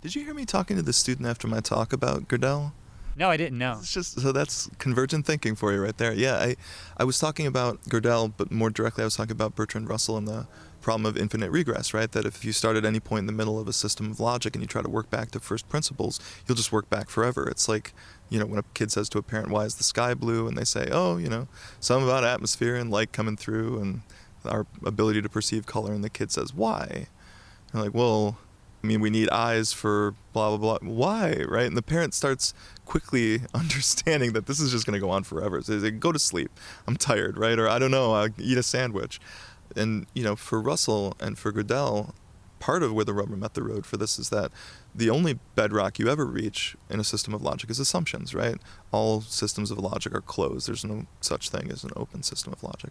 Did you hear me talking to the student after my talk about Gödel? No, I didn't know. It's just so that's convergent thinking for you right there. Yeah, I was talking about Gödel, but more directly I was talking about Bertrand Russell and the problem of infinite regress, right? That if you start at any point in the middle of a system of logic and you try to work back to first principles, you'll just work back forever. It's like, when a kid says to a parent, "Why is the sky blue?" and they say, "Oh, something about atmosphere and light coming through and our ability to perceive color," and the kid says, "Why?" And they're like, "Well, we need eyes for blah, blah, blah." Why, right? And the parent starts quickly understanding that this is just going to go on forever. So they say, "Go to sleep. I'm tired," right? Or, "I don't know, I'll eat a sandwich." And, for Russell and for Gödel, part of where the rubber met the road for this is that the only bedrock you ever reach in a system of logic is assumptions, right? All systems of logic are closed. There's no such thing as an open system of logic.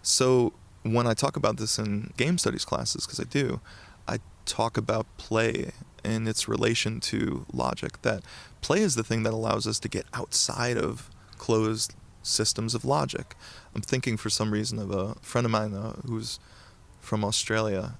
So when I talk about this in game studies classes, because I do, I talk about play and its relation to logic, that play is the thing that allows us to get outside of closed systems of logic. I'm thinking for some reason of a friend of mine who's from Australia.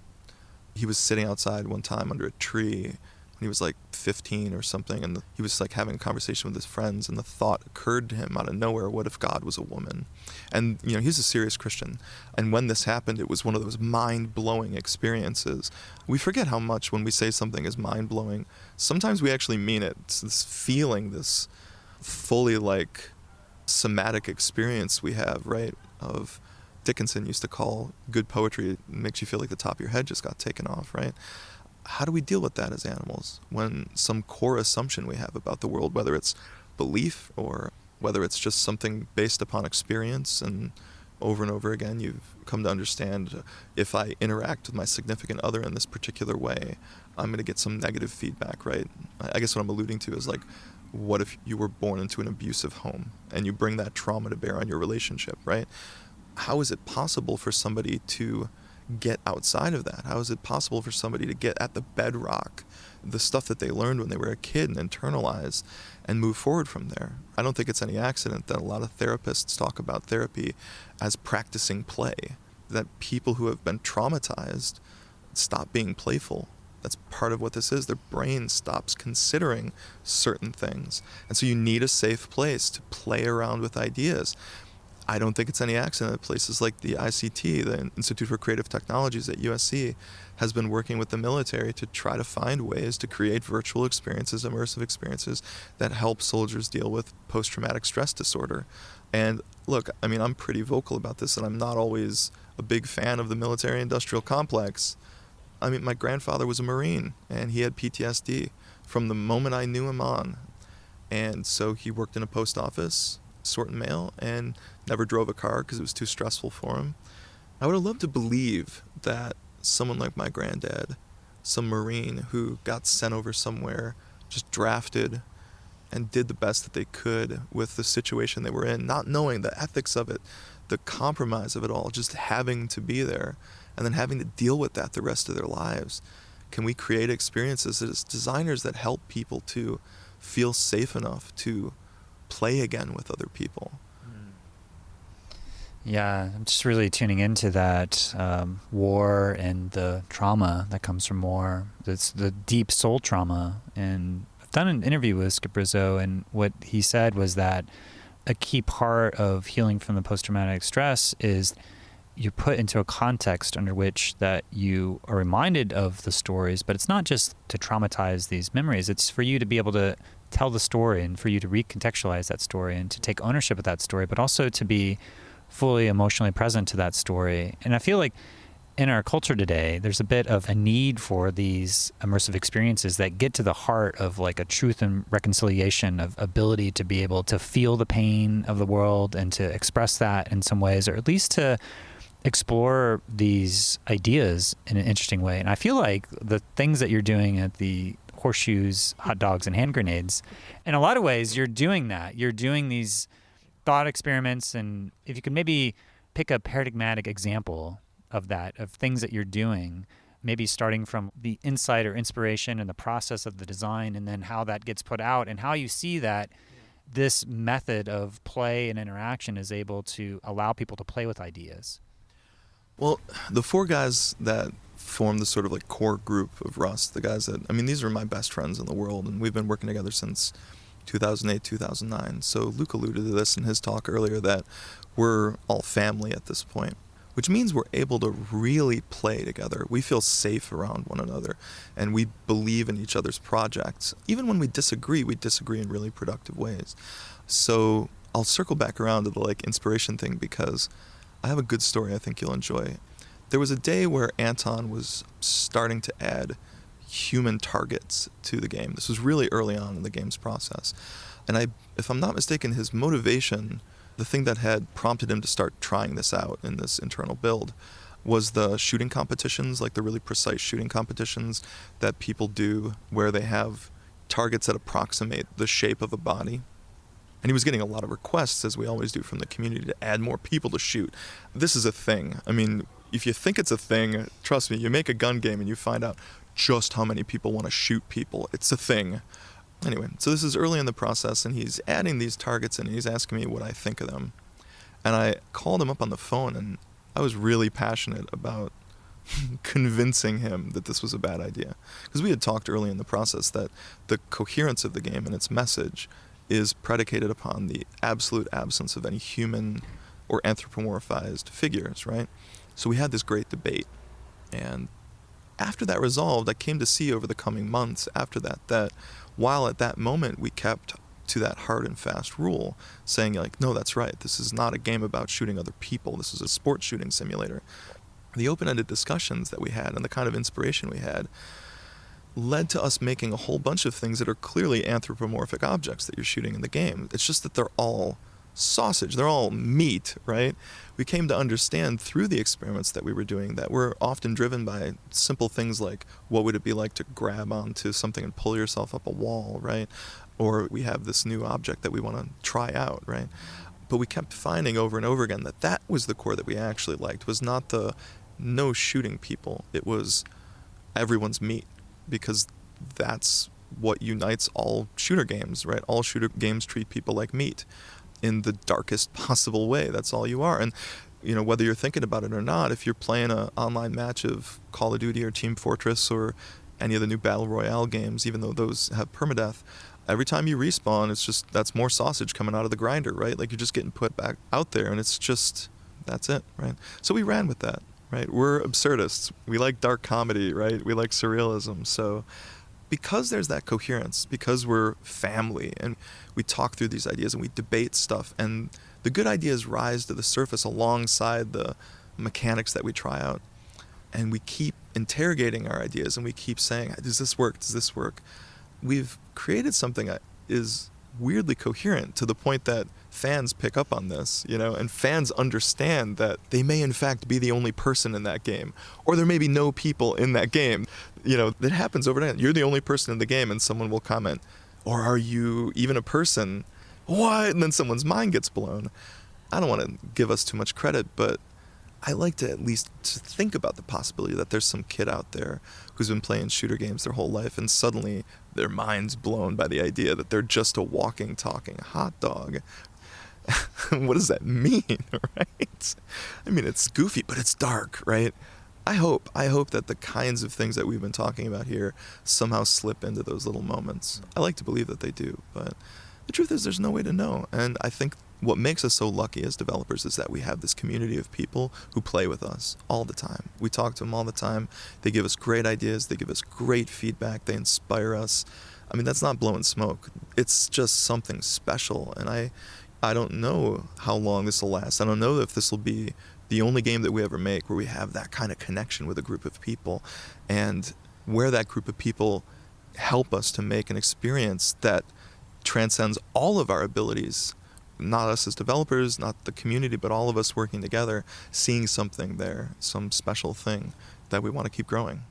He was sitting outside one time under a tree when he was like 15 or something, and he was like having a conversation with his friends, and the thought occurred to him out of nowhere, what if God was a woman? And he's a serious Christian, and when this happened, it was one of those mind-blowing experiences. We forget how much when we say something is mind-blowing, sometimes we actually mean it. It's this feeling, this fully like somatic experience we have, right? Of Dickinson used to call good poetry, it makes you feel like the top of your head just got taken off, right? How do we deal with that as animals when some core assumption we have about the world, whether it's belief or whether it's just something based upon experience, and over again you've come to understand, if I interact with my significant other in this particular way, I'm going to get some negative feedback, right? I guess what I'm alluding to is like, what if you were born into an abusive home and you bring that trauma to bear on your relationship, right? How is it possible for somebody to get outside of that? How is it possible for somebody to get at the bedrock, the stuff that they learned when they were a kid and internalize, and move forward from there? I don't think it's any accident that a lot of therapists talk about therapy as practicing play, that people who have been traumatized stop being playful. That's part of what this is. Their brain stops considering certain things. And so you need a safe place to play around with ideas. I don't think it's any accident that places like the ICT, the Institute for Creative Technologies at USC, has been working with the military to try to find ways to create virtual experiences, immersive experiences that help soldiers deal with post-traumatic stress disorder. And look, I'm pretty vocal about this, and I'm not always a big fan of the military-industrial complex. My grandfather was a Marine, and he had PTSD from the moment I knew him on. And so he worked in a post office, sorting mail, and never drove a car because it was too stressful for him. I would have loved to believe that someone like my granddad, some Marine who got sent over somewhere, just drafted and did the best that they could with the situation they were in, not knowing the ethics of it, the compromise of it all, just having to be there and then having to deal with that the rest of their lives. Can we create experiences as designers that help people to feel safe enough to play again with other people? Yeah, I'm just really tuning into that war and the trauma that comes from war. It's the deep soul trauma. And I've done an interview with Skip Rizzo, and what he said was that a key part of healing from the post-traumatic stress is you're put into a context under which that you are reminded of the stories, but it's not just to traumatize these memories. It's for you to be able to tell the story and for you to recontextualize that story and to take ownership of that story, but also to be fully emotionally present to that story. And I feel like in our culture today, there's a bit of a need for these immersive experiences that get to the heart of like a truth and reconciliation, of ability to be able to feel the pain of the world and to express that in some ways, or at least to explore these ideas in an interesting way. And I feel like the things that you're doing at the horseshoes, hot dogs, and hand grenades, in a lot of ways, you're doing that. You're doing these thought experiments, and if you could maybe pick a paradigmatic example of that, of things that you're doing, maybe starting from the insight or inspiration and the process of the design, and then how that gets put out, and how you see that this method of play and interaction is able to allow people to play with ideas. Well, the four guys that form the sort of like core group of Rust, the guys that, I mean, these are my best friends in the world, and we've been working together since 2008, 2009. So Luke alluded to this in his talk earlier, that we're all family at this point, which means we're able to really play together. We feel safe around one another, and we believe in each other's projects. Even when we disagree in really productive ways. So I'll circle back around to the like inspiration thing, because I have a good story I think you'll enjoy. There was a day where Anton was starting to add human targets to the game. This was really early on in the game's process. And if I'm not mistaken, his motivation, the thing that had prompted him to start trying this out in this internal build, was the shooting competitions, like the really precise shooting competitions that people do where they have targets that approximate the shape of a body. And he was getting a lot of requests, as we always do, from the community to add more people to shoot. This is a thing. I mean, if you think it's a thing, trust me, you make a gun game and you find out just how many people want to shoot people. It's a thing. Anyway, so this is early in the process, and he's adding these targets and he's asking me what I think of them. And I called him up on the phone, and I was really passionate about convincing him that this was a bad idea. Because we had talked early in the process that the coherence of the game and its message is predicated upon the absolute absence of any human or anthropomorphized figures, right? So we had this great debate. And after that resolved, I came to see over the coming months after that while at that moment we kept to that hard and fast rule, saying like, no, that's right, this is not a game about shooting other people, this is a sports shooting simulator. The open-ended discussions that we had and the kind of inspiration we had led to us making a whole bunch of things that are clearly anthropomorphic objects that you're shooting in the game. It's just that they're all sausage, they're all meat, right? We came to understand through the experiments that we were doing that we're often driven by simple things like, what would it be like to grab onto something and pull yourself up a wall, right? Or we have this new object that we want to try out, right? But we kept finding over and over again that was the core that we actually liked, was not the no shooting people, it was everyone's meat. Because that's what unites all shooter games, right? All shooter games treat people like meat in the darkest possible way. That's all you are. And, you know, whether you're thinking about it or not, if you're playing an online match of Call of Duty or Team Fortress or any of the new Battle Royale games, even though those have permadeath, every time you respawn, it's just, that's more sausage coming out of the grinder, right? Like you're just getting put back out there, and it's just, that's it, right? So we ran with that. Right? We're absurdists. We like dark comedy, right? We like surrealism. So because there's that coherence, because we're family and we talk through these ideas and we debate stuff, and the good ideas rise to the surface alongside the mechanics that we try out, and we keep interrogating our ideas and we keep saying, does this work? Does this work? We've created something that is weirdly coherent to the point that fans pick up on this, you know, and fans understand that they may in fact be the only person in that game, or there may be no people in that game. You know, that happens overnight. You're the only person in the game, and someone will comment, or are you even a person? What? And then someone's mind gets blown. I don't want to give us too much credit, but I like to at least to think about the possibility that there's some kid out there who's been playing shooter games their whole life, and suddenly their mind's blown by the idea that they're just a walking, talking hot dog. What does that mean, right? I mean, it's goofy, but it's dark, right? I hope that the kinds of things that we've been talking about here somehow slip into those little moments. I like to believe that they do, but the truth is there's no way to know. And I think what makes us so lucky as developers is that we have this community of people who play with us all the time. We talk to them all the time. They give us great ideas. They give us great feedback. They inspire us. I mean, that's not blowing smoke. It's just something special. And I don't know how long this will last. I don't know if this will be the only game that we ever make where we have that kind of connection with a group of people, and where that group of people help us to make an experience that transcends all of our abilities. Not us as developers, not the community, but all of us working together, seeing something there, some special thing that we want to keep growing.